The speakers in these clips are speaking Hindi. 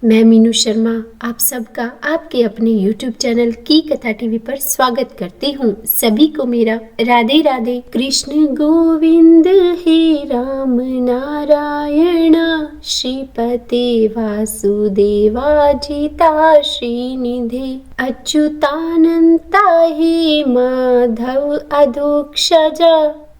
मैं मीनू शर्मा आप सबका आपके अपने YouTube चैनल की कथा टीवी पर स्वागत करती हूँ। सभी को मेरा राधे राधे। कृष्ण गोविंद हे राम नारायण श्रीपते वासुदेवा जिता श्रीनिधे अच्युतानंता हे माधव अधोक्षजा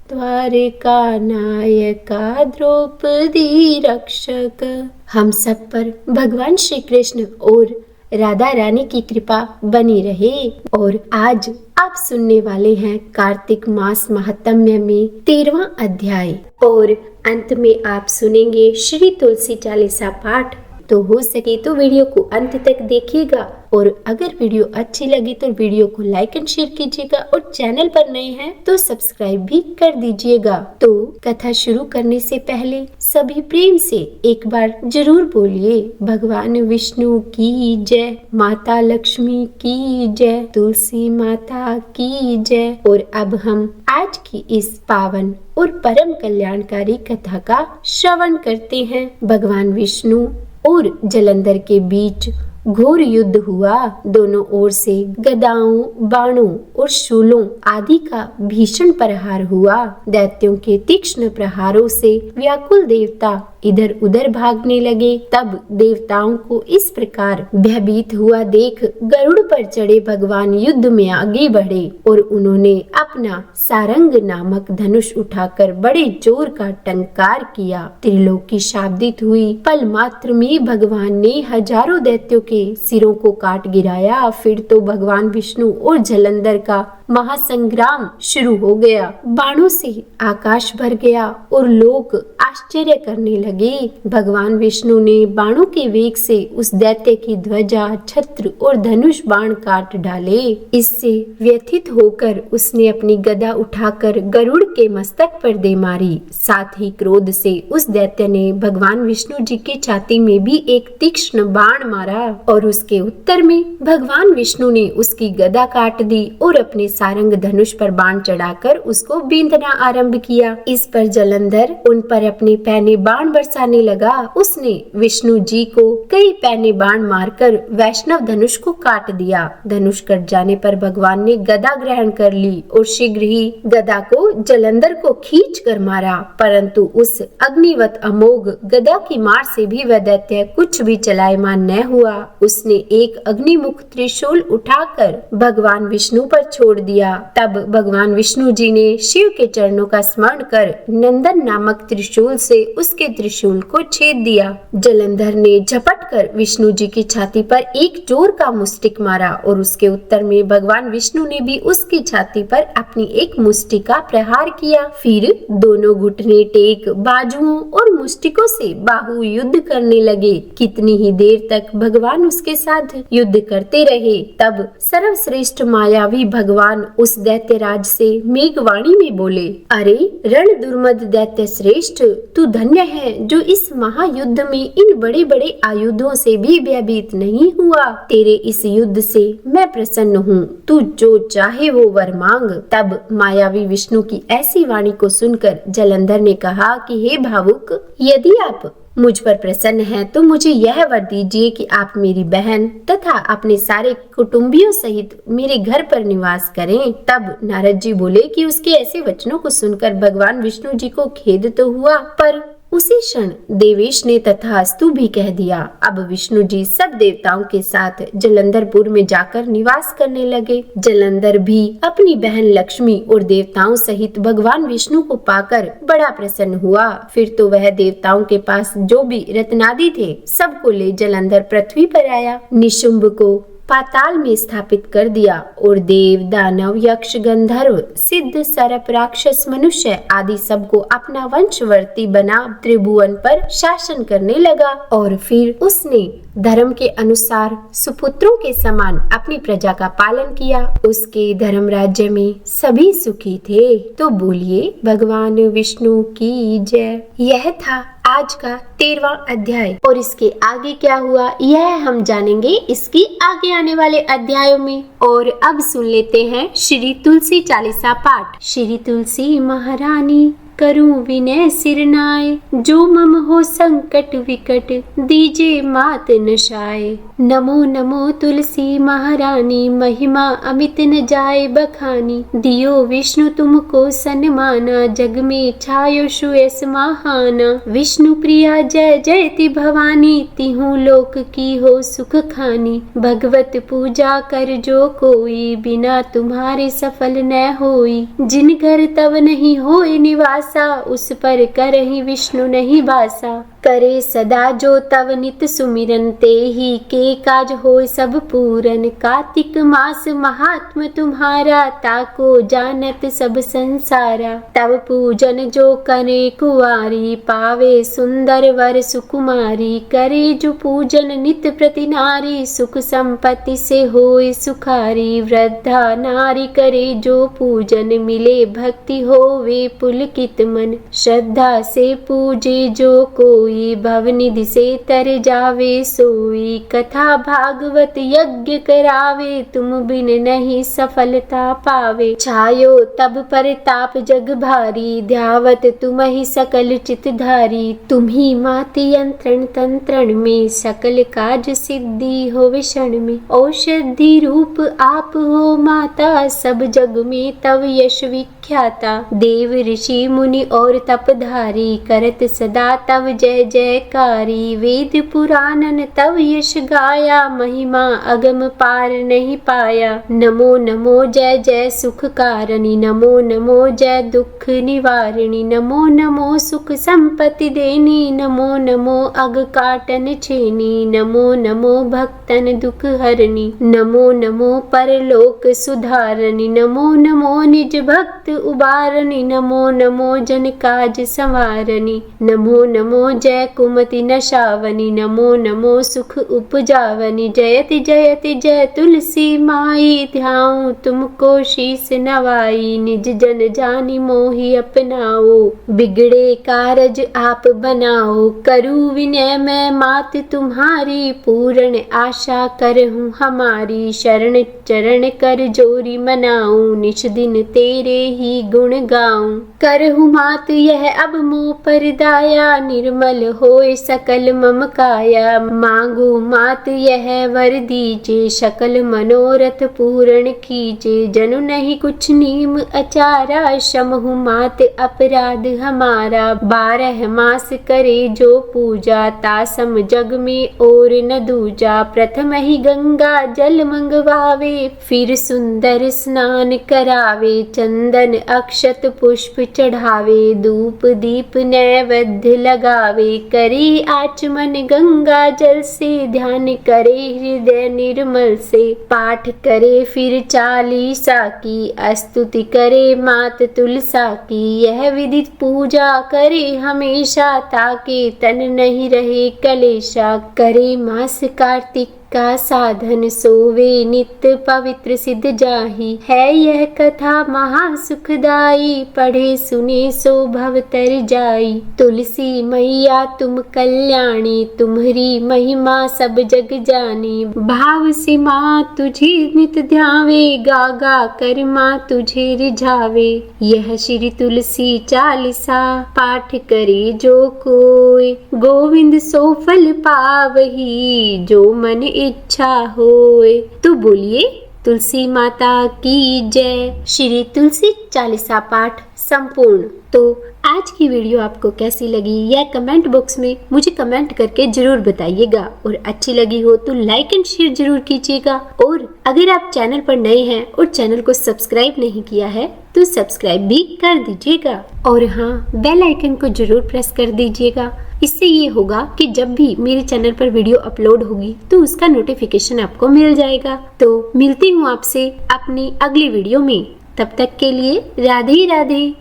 द्वारिका नायका द्रौपदी रक्षक। हम सब पर भगवान श्री कृष्ण और राधा रानी की कृपा बनी रहे। और आज आप सुनने वाले हैं कार्तिक मास महात्म्य में 13वां अध्याय और अंत में आप सुनेंगे श्री तुलसी चालीसा पाठ। तो हो सके तो वीडियो को अंत तक देखिएगा और अगर वीडियो अच्छी लगी तो वीडियो को लाइक एंड शेयर कीजिएगा और चैनल पर नए हैं तो सब्सक्राइब भी कर दीजिएगा। तो कथा शुरू करने से पहले सभी प्रेम से एक बार जरूर बोलिए भगवान विष्णु की जय, माता लक्ष्मी की जय, तुलसी माता की जय। और अब हम आज की इस पावन और परम कल्याणकारी कथा का श्रवण करते हैं। भगवान विष्णु और जलंधर के बीच घोर युद्ध हुआ। दोनों ओर से गदाओं, बाणों और शूलों आदि का भीषण प्रहार हुआ। दैत्यों के तीक्ष्ण प्रहारों से व्याकुल देवता इधर उधर भागने लगे। तब देवताओं को इस प्रकार भयभीत हुआ देख गरुड़ पर चढ़े भगवान युद्ध में आगे बढ़े और उन्होंने अपना सारंग नामक धनुष उठाकर बड़े जोर का टंकार किया। त्रिलोकी शाब्दित हुई। पल मात्र में भगवान ने हजारों दैत्यों के सिरों को काट गिराया। फिर तो भगवान विष्णु और जलंधर का महासंग्राम शुरू हो गया। बाणों से आकाश भर गया और लोग आश्चर्य करने लगे। भगवान विष्णु ने बाणों के वेग से उस दैत्य की ध्वजा, छत्र और धनुष बाण काट डाले। इससे व्यथित होकर उसने अपनी गदा उठाकर गरुड़ के मस्तक पर दे मारी। साथ ही क्रोध से उस दैत्य ने भगवान विष्णु जी की छाती में भी एक तीक्ष्ण बाण मारा और उसके उत्तर में भगवान विष्णु ने उसकी गदा काट दी और अपने सारंग धनुष पर बाण चढ़ाकर उसको बींधना आरंभ किया। इस पर जलंधर उन पर अपने पैने बाण बरसाने लगा। उसने विष्णु जी को कई पैने बाण मारकर वैष्णव धनुष को काट दिया। धनुष कट जाने पर भगवान ने गदा ग्रहण कर ली और शीघ्र ही गदा को जलंधर को खींच कर मारा। परंतु उस अग्निवत अमोघ गदा की मार से भी वह दैत्य कुछ भी चलायमान न हुआ। उसने एक अग्निमुख त्रिशूल उठाकर भगवान विष्णु पर छोड़ दिया। तब भगवान विष्णु जी ने शिव के चरणों का स्मरण कर नंदन नामक त्रिशूल से उसके त्रिशूल को छेद दिया। जलंधर ने झपट कर विष्णु जी की छाती पर एक जोर का मुष्टिक मारा और उसके उत्तर में भगवान विष्णु ने भी उसकी छाती पर अपनी एक मुष्टि का प्रहार किया। फिर दोनों घुटने टेक बाजुओं और मुष्टिकों से बाहु युद्ध करने लगे। कितनी ही देर तक भगवान उसके साथ युद्ध करते रहे। तब सर्वश्रेष्ठ मायावी भगवान उस दैत्यराज से मेघवाणी में बोले, अरे रण दुर्मद दैत्य श्रेष्ठ, तू धन्य है जो इस महायुद्ध में इन बड़े बड़े आयुधों से भी भयभीत नहीं हुआ। तेरे इस युद्ध से मैं प्रसन्न हूँ। तू जो चाहे वो वर मांग। तब मायावी विष्णु की ऐसी वाणी को सुनकर जलंधर ने कहा कि हे भावुक, यदि आप मुझ पर प्रसन्न हैं तो मुझे यह वर दीजिए कि आप मेरी बहन तथा अपने सारे कुटुंबियों सहित मेरे घर पर निवास करें। तब नारद जी बोले कि उसके ऐसे वचनों को सुनकर भगवान विष्णु जी को खेद तो हुआ, पर उसी क्षण देवेश ने तथास्तु भी कह दिया। अब विष्णु जी सब देवताओं के साथ जलंधरपुर में जाकर निवास करने लगे। जलंधर भी अपनी बहन लक्ष्मी और देवताओं सहित भगवान विष्णु को पाकर बड़ा प्रसन्न हुआ। फिर तो वह देवताओं के पास जो भी रत्नादि थे सबको ले जलंधर पृथ्वी पर आया। निशुंभ को पाताल में स्थापित कर दिया और देव, दानव, यक्ष, गंधर्व, सिद्ध, सरप, राक्षस, मनुष्य आदि सबको अपना वंशवर्ती बना त्रिभुवन पर शासन करने लगा। और फिर उसने धर्म के अनुसार सुपुत्रों के समान अपनी प्रजा का पालन किया। उसके धर्म राज्य में सभी सुखी थे। तो बोलिए भगवान विष्णु की जय। यह था आज का 13वां अध्याय और इसके आगे क्या हुआ यह हम जानेंगे इसकी आगे आने वाले अध्यायों में। और अब सुन लेते हैं श्री तुलसी चालीसा पाठ। श्री तुलसी महारानी करूं विनय सिर नाय, जो मम हो संकट विकट दीजे मात नशाए। नमो नमो तुलसी महारानी, महिमा अमित न जाए बखानी, दियो विष्णु तुमको सन्माना, जग में छायो सुयस महाना। विष्णु प्रिया जय जयति भवानी, तिहु लोक की हो सुख खानी। भगवत पूजा कर जो कोई, बिना तुम्हारे सफल न होई। जिन घर तब नहीं होए निवासा, उस पर करहि विष्णु नहीं बासा। करे सदा जो तव नित सुमिरन, ते ही के काज होय सब पूरन। कार्तिक मास महात्म तुम्हारा, ताको जानत सब संसारा। तव पूजन जो करे कुवारी, पावे सुंदर वर सुकुमारी। करे जो पूजन नित प्रति नारी, सुख संपत्ति से होय सुखारी। वृद्धा नारी करे जो पूजन, मिले भक्ति होवे पुलकित मन। श्रद्धा से पूजे जो कोई, भवनिधि से तर जावे सोई। कथा भागवत यज्ञ करावे, तुम बिन नहीं सफलता पावे। छायो तब पर ताप जग भारी, ध्यावत तुम ही सकल चित धारी। तुम ही माति यंत्रण तंत्रण में, सकल काज सिद्धि हो क्षण में। औषधि रूप आप हो माता, सब जग में तव यश विख्याता। देव ऋषि मुनि और तपधारी, करत सदा तव जय जयकारी। वेद पुराणन तव यश गाया, महिमा अगम पार नहीं पाया। नमो नमो जय जय सुख कारणि, नमो नमो जय दुख निवारिणी। नमो नमो सुख संपत्ति देनी, नमो नमो अग काटन छेनी। नमो नमो भक्तन दुख हरणी, नमो नमो परलोक सुधारणी। नमो नमो निज भक्त उबारणी, नमो नमो जन काज संवारणी। नमो नमो जय कुमति नशावनी, नमो नमो सुख उपजावनी। जयति जयति जय तुलसी माई, ध्याऊं तुमको शीस नवाई। निज जन जानि मोहि अपनाओ, बिगड़े कारज आप बनाओ। करूं विनय मैं मात तुम्हारी, पूर्ण आशा करहूं हमारी। शरण चरण कर जोरी मनाऊं, निश दिन तेरे ही गुण गाऊं। करहूं मात यह अब मोह पर दाया, निर्मल होए सकल मम काया। मांगू मात यह वर दीजे, सकल मनोरथ पूर्ण कीजे। जनु नहीं कुछ नीम अचारा, समहु मात अपराध हमारा। 12 मास करे जो पूजा, तासम जग में और न दूजा। प्रथम ही गंगा जल मंगवावे, फिर सुंदर स्नान करावे। चंदन अक्षत पुष्प चढ़ावे, धूप दीप नैवेद्य लगावे। करे आचमन गंगा जल से, ध्यान करे हृदय निर्मल से। पाठ करे फिर चालीसा की, स्तुति करे मात तुलसा की। यह विदित पूजा करे हमेशा, ताके तन नहीं रहे कलेशा। करे मास कार्तिक का साधन, सोवे नित्य पवित्र सिद्ध जाहि। है यह कथा महा सुखदाई, पढ़े सुने सो भव तर जाई। तुलसी मैया तुम कल्याणी, तुम्हारी महिमा सब जग जानी। भाव से माँ तुझे नित ध्यावे, गा गा कर माँ तुझे रिझावे। यह श्री तुलसी चालीसा, पाठ करे जो कोई। गोविंद सो फल पावही, जो मन इच्छा होए। तो बोलिए तुलसी माता की जय। श्री तुलसी चालीसा पाठ संपूर्ण। तो आज की वीडियो आपको कैसी लगी यह कमेंट बॉक्स में मुझे कमेंट करके जरूर बताइएगा, और अच्छी लगी हो तो लाइक एंड शेयर जरूर कीजिएगा। और अगर आप चैनल पर नए हैं और चैनल को सब्सक्राइब नहीं किया है तो सब्सक्राइब भी कर दीजिएगा, और हाँ, बेल आइकन को जरूर प्रेस कर दीजिएगा। इससे ये होगा कि जब भी मेरे चैनल पर वीडियो अपलोड होगी तो उसका नोटिफिकेशन आपको मिल जाएगा। तो मिलती हूँ आपसे अपनी अगली वीडियो में, तब तक के लिए राधे राधे।